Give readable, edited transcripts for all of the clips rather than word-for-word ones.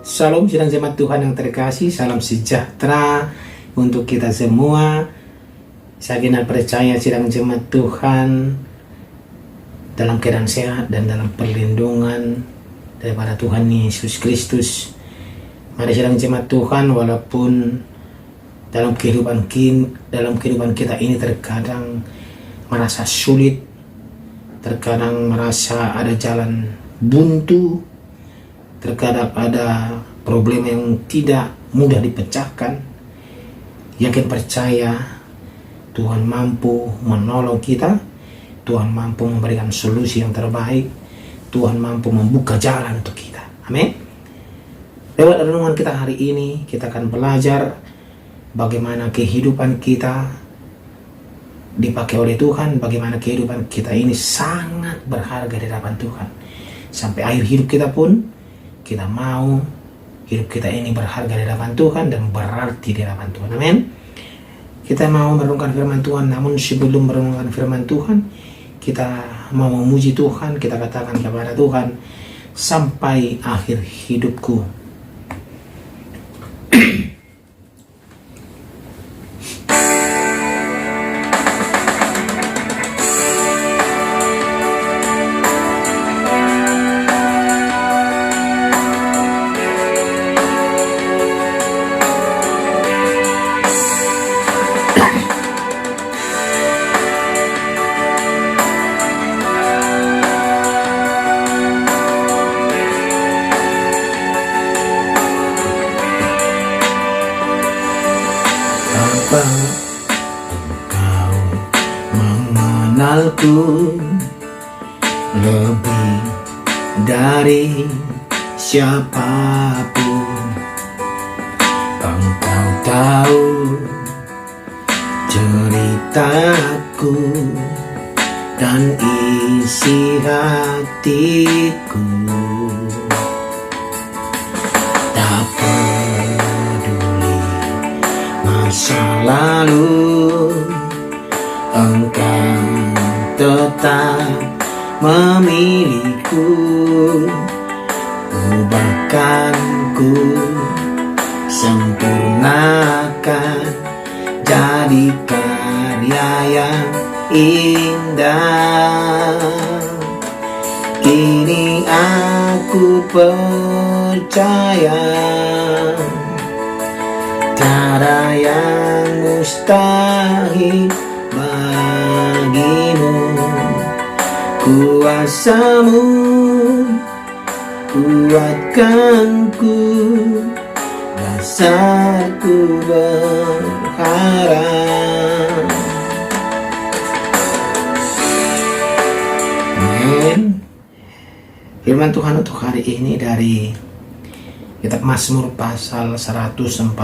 Salam sidang jemaat Tuhan yang terkasih, salam sejahtera untuk kita semua. Saya kenal percaya sidang jemaat Tuhan dalam keadaan sehat dan dalam perlindungan daripada Tuhan Yesus Kristus. Mari sidang jemaat Tuhan, walaupun dalam kehidupan kita ini terkadang merasa sulit, terkadang merasa ada jalan buntu, terkadang ada problem yang tidak mudah dipecahkan. Yakin percaya Tuhan mampu menolong kita, Tuhan mampu memberikan solusi yang terbaik, Tuhan mampu membuka jalan untuk kita. Amin. Lewat renungan kita hari ini, kita akan belajar bagaimana kehidupan kita dipakai oleh Tuhan, bagaimana kehidupan kita ini sangat berharga di hadapan Tuhan. Sampai akhir hidup kita pun kita mau hidup kita ini berharga di hadapan Tuhan dan berarti di hadapan Tuhan. Amin. Kita mau merenungkan firman Tuhan, namun sebelum merenungkan firman Tuhan, kita mau memuji Tuhan. Kita katakan kepada Tuhan, sampai akhir hidupku engkau mengenalku lebih dari siapapun. Engkau tahu ceritaku dan isi hatiku. Tak peduli masa lalu, Engkau tetap memilihku. Ubahkan ku, sempurnakan, jadi karya yang indah. Kini aku percaya tiada yang mustahil bagimu. Kuasamu kuatkanku, dasarku berharap. Amin. Firman Tuhan untuk hari ini dari Kitab Mazmur pasal 141.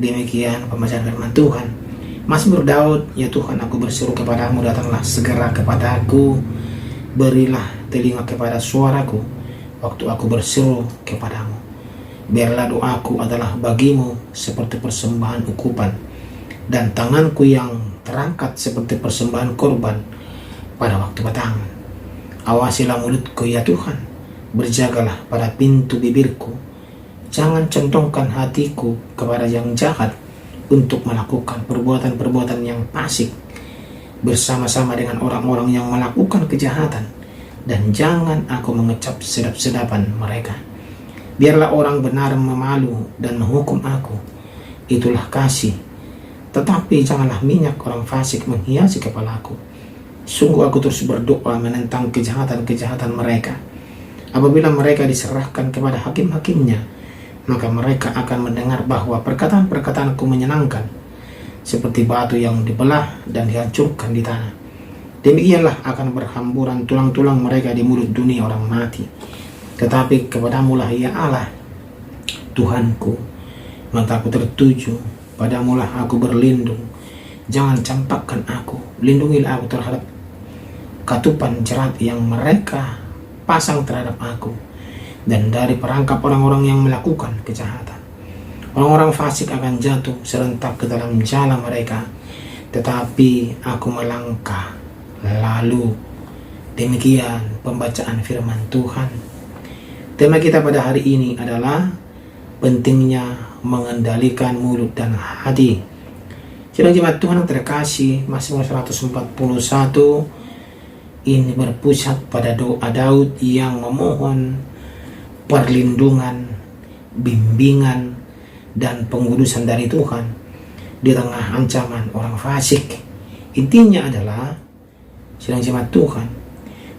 Demikian pembacaan firman Tuhan. Mazmur Daud, ya Tuhan, aku berseru kepadamu, datanglah segera kepadaku. Berilah telinga kepada suaraku waktu aku berseru kepadamu. Biarlah doaku adalah bagimu seperti persembahan ukupan, dan tanganku yang terangkat seperti persembahan korban pada waktu petang. Awasilah mulutku ya Tuhan, berjagalah pada pintu bibirku. Jangan centongkan hatiku kepada yang jahat untuk melakukan perbuatan-perbuatan yang fasik bersama-sama dengan orang-orang yang melakukan kejahatan, dan jangan aku mengecap sedap-sedapan mereka. Biarlah orang benar memalu dan menghukum aku, itulah kasih. Tetapi janganlah minyak orang fasik menghiasi kepalaku. Sungguh aku terus berdoa menentang kejahatan-kejahatan mereka. Apabila mereka diserahkan kepada hakim-hakimnya, maka mereka akan mendengar bahwa perkataan-perkataanku menyenangkan, seperti batu yang dibelah dan dihancurkan di tanah. Demikianlah akan berhamburan tulang-tulang mereka di mulut dunia orang mati. Tetapi kepadamulah ya Allah, Tuhanku, mataku tertuju, padamulah aku berlindung. Jangan campakkan aku, lindungilah aku terhadap katupan jerat yang mereka pasang terhadap aku, dan dari perangkap orang-orang yang melakukan kejahatan. Orang-orang fasik akan jatuh serentak ke dalam jalan mereka, tetapi aku melangkah lalu. Demikian pembacaan firman Tuhan. Tema kita pada hari ini adalah pentingnya mengendalikan mulut dan hati. Sidang jemaat Tuhan yang terkasih, Mazmur 141 ini berpusat pada doa Daud yang memohon perlindungan, bimbingan, dan pengudusan dari Tuhan di tengah ancaman orang fasik. Intinya adalah, sidang jemaat Tuhan,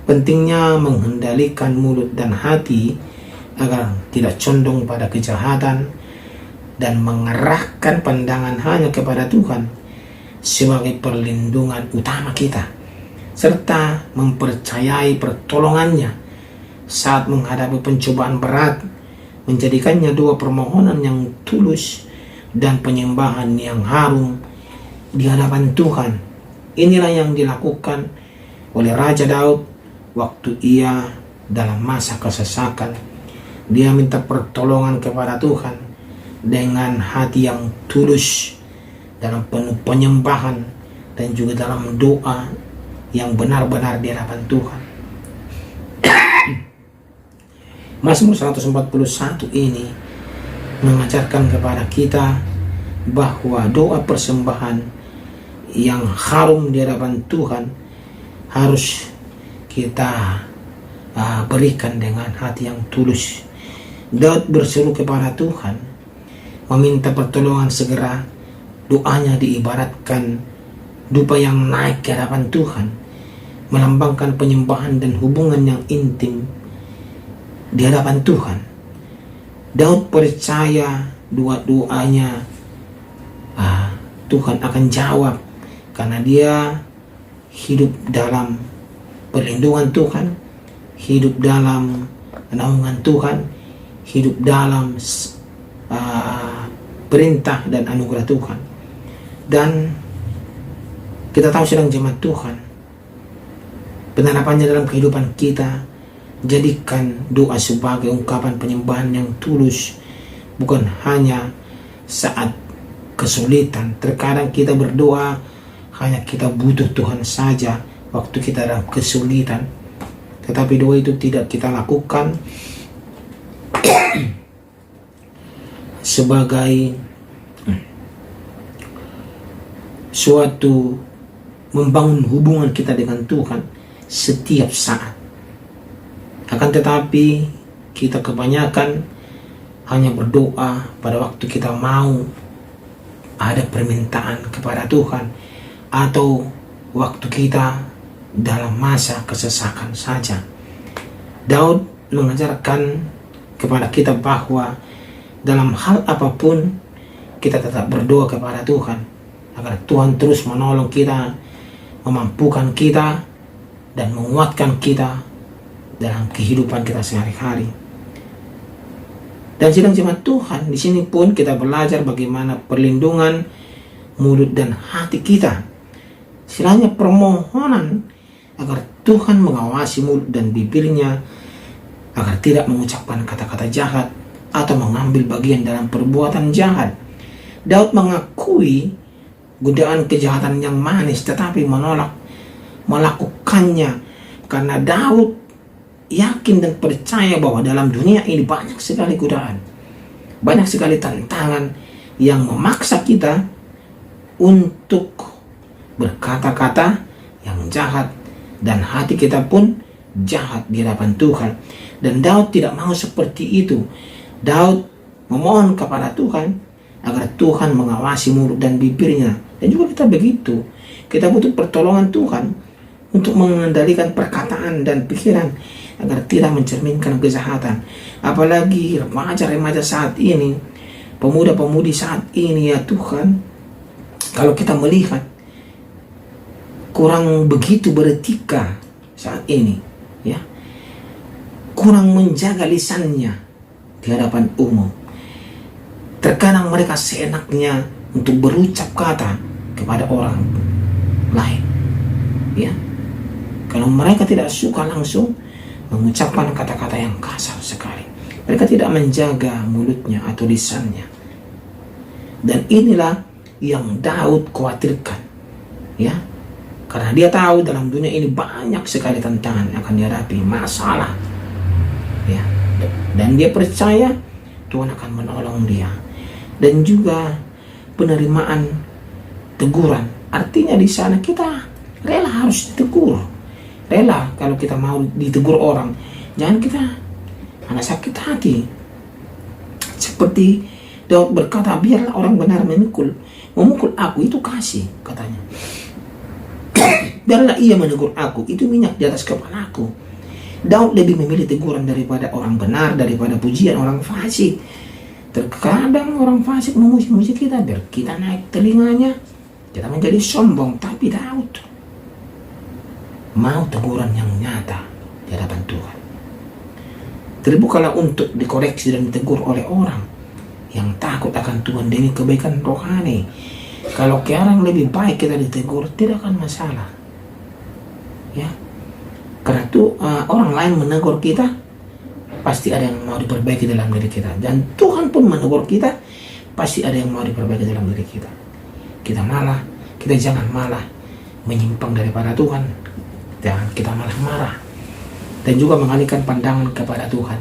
pentingnya mengendalikan mulut dan hati agar tidak condong pada kejahatan dan mengarahkan pandangan hanya kepada Tuhan sebagai perlindungan utama kita, serta mempercayai pertolongannya saat menghadapi pencobaan berat, menjadikannya doa permohonan yang tulus dan penyembahan yang harum di hadapan Tuhan. Inilah yang dilakukan oleh Raja Daud waktu ia dalam masa kesesakan. Dia minta pertolongan kepada Tuhan dengan hati yang tulus, dalam penuh penyembahan, dan juga dalam doa yang benar-benar di hadapan Tuhan. Mazmur 141 ini mengajarkan kepada kita bahwa doa persembahan yang harum di hadapan Tuhan harus kita berikan dengan hati yang tulus. Daud berseru kepada Tuhan, meminta pertolongan segera. Doanya diibaratkan dupa yang naik ke hadapan Tuhan, melambangkan penyembahan dan hubungan yang intim di hadapan Tuhan. Daud percaya doanya Tuhan akan jawab, karena dia hidup dalam perlindungan Tuhan, hidup dalam naungan Tuhan, hidup dalam perintah dan anugerah Tuhan. Dan kita tahu, sedang jemaat Tuhan, penerapannya dalam kehidupan kita, jadikan doa sebagai ungkapan penyembahan yang tulus, bukan hanya saat kesulitan. Terkadang kita berdoa hanya kita butuh Tuhan saja waktu kita dalam kesulitan, tetapi doa itu tidak kita lakukan sebagai suatu membangun hubungan kita dengan Tuhan setiap saat. Akan tetapi kita kebanyakan hanya berdoa pada waktu kita mau ada permintaan kepada Tuhan, atau waktu kita dalam masa kesesakan saja. Daud mengajarkan kepada kita bahwa dalam hal apapun kita tetap berdoa kepada Tuhan agar Tuhan terus menolong kita, memampukan kita, dan menguatkan kita dalam kehidupan kita sehari-hari. Dan sidang jemaat Tuhan, di sini pun kita belajar bagaimana perlindungan mulut dan hati kita. Istilahnya permohonan agar Tuhan mengawasi mulut dan bibirnya agar tidak mengucapkan kata-kata jahat atau mengambil bagian dalam perbuatan jahat. Daud mengakui godaan kejahatan yang manis, tetapi menolak melakukannya karena Daud yakin dan percaya bahwa dalam dunia ini banyak sekali godaan, banyak sekali tantangan yang memaksa kita untuk berkata-kata yang jahat, dan hati kita pun jahat di hadapan Tuhan. Dan Daud tidak mau seperti itu. Daud memohon kepada Tuhan agar Tuhan mengawasi mulut dan bibirnya. Dan juga kita begitu. Kita butuh pertolongan Tuhan untuk mengendalikan perkataan dan pikiran agar tidak mencerminkan kejahatan. Apalagi remaja-remaja saat ini, pemuda-pemudi saat ini, ya Tuhan, kalau kita melihat kurang begitu beretika saat ini, ya, kurang menjaga lisannya di hadapan umum. Terkadang mereka seenaknya untuk berucap kata kepada orang lain, ya. Kalau mereka tidak suka langsung mengucapkan kata-kata yang kasar sekali, mereka tidak menjaga mulutnya atau lisannya. Dan inilah yang Daud khawatirkan, ya, karena dia tahu dalam dunia ini banyak sekali tantangan yang akan dihadapi, masalah, ya, dan dia percaya Tuhan akan menolong dia. Dan juga penerimaan teguran, artinya di sana kita rela harus ditegur, rela kalau kita mau ditegur orang, jangan kita anak sakit hati. Seperti Daud berkata, biarlah orang benar memukul aku, itu kasih, katanya. Biarlah ia menegur aku, itu minyak di atas kepalaku. Daud lebih memilih teguran daripada orang benar, daripada pujian orang fasik. Terkadang orang fasik memuji-muji kita biar kita naik telinganya, kita menjadi sombong. Tapi Daud mau teguran yang nyata di hadapan Tuhan. Terbukalah untuk dikoreksi dan ditegur oleh orang yang takut akan Tuhan demi kebaikan rohani. Kalau ke orang lebih baik kita ditegur, tidak akan masalah. Ya, karena itu orang lain menegur kita, pasti ada yang mau diperbaiki dalam diri kita. Dan Tuhan pun menegur kita, pasti ada yang mau diperbaiki dalam diri kita. Kita jangan malah menyimpang daripada Tuhan. Jangan kita malah marah. Dan juga mengalihkan pandangan kepada Tuhan.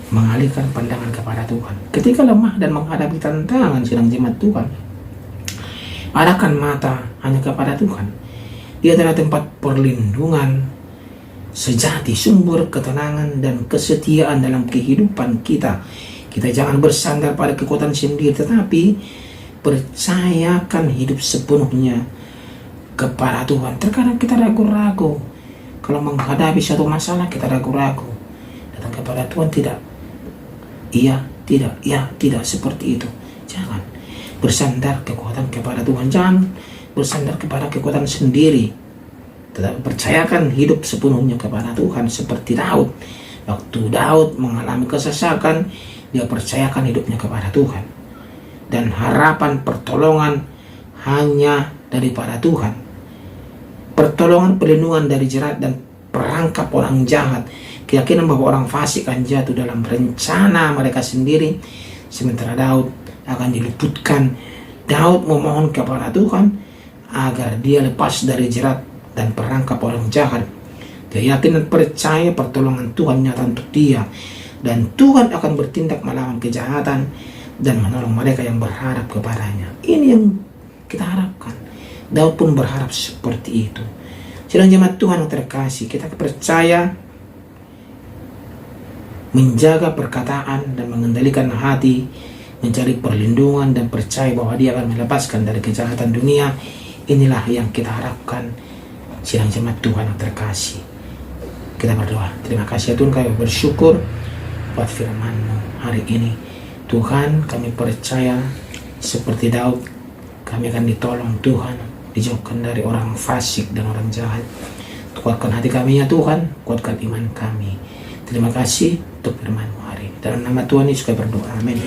Mengalihkan pandangan kepada Tuhan. Ketika lemah dan menghadapi tantangan sidang jemaat Tuhan, arahkan mata hanya kepada Tuhan. Dia adalah tempat perlindungan sejati, sumber ketenangan dan kesetiaan dalam kehidupan kita. Kita jangan bersandar pada kekuatan sendiri, tetapi percayakan hidup sepenuhnya kepada Tuhan. Terkadang kita ragu-ragu. Kalau menghadapi satu masalah kita ragu-ragu. Datang kepada Tuhan, tidak. Iya, tidak seperti itu. Jangan bersandar kekuatan kepada Tuhan. Jangan bersandar kepada kekuatan sendiri. Tetapi percayakan hidup sepenuhnya kepada Tuhan. Seperti Daud. Waktu Daud mengalami kesesakan, dia percayakan hidupnya kepada Tuhan. Dan harapan pertolongan hanya daripada Tuhan. Pertolongan perlindungan dari jerat dan perangkap orang jahat. Keyakinan bahwa orang fasik akan jatuh dalam rencana mereka sendiri, sementara Daud akan diluputkan. Daud memohon kepada Tuhan agar dia lepas dari jerat dan perangkap orang jahat. Dia yakin dan percaya pertolongan Tuhan nyata untuk dia, dan Tuhan akan bertindak melawan kejahatan dan menolong mereka yang berharap kepadanya. Ini yang kita harapkan. Daud pun berharap seperti itu. Sidang jemaat Tuhan yang terkasih, kita percaya menjaga perkataan dan mengendalikan hati, mencari perlindungan dan percaya bahwa dia akan melepaskan dari kejahatan dunia. Inilah yang kita harapkan, sidang jemaat Tuhan yang terkasih. Kita berdoa. Terima kasih ya Tuhan, kami bersyukur buat firman-Mu hari ini. Tuhan, kami percaya seperti Daud, kami akan ditolong Tuhan, dijauhkan dari orang fasik dan orang jahat. Kuatkan hati kami ya Tuhan, kuatkan iman kami. Terima kasih untuk firman-Mu hari ini. Dalam nama Tuhan Yesus kami berdoa. Amin.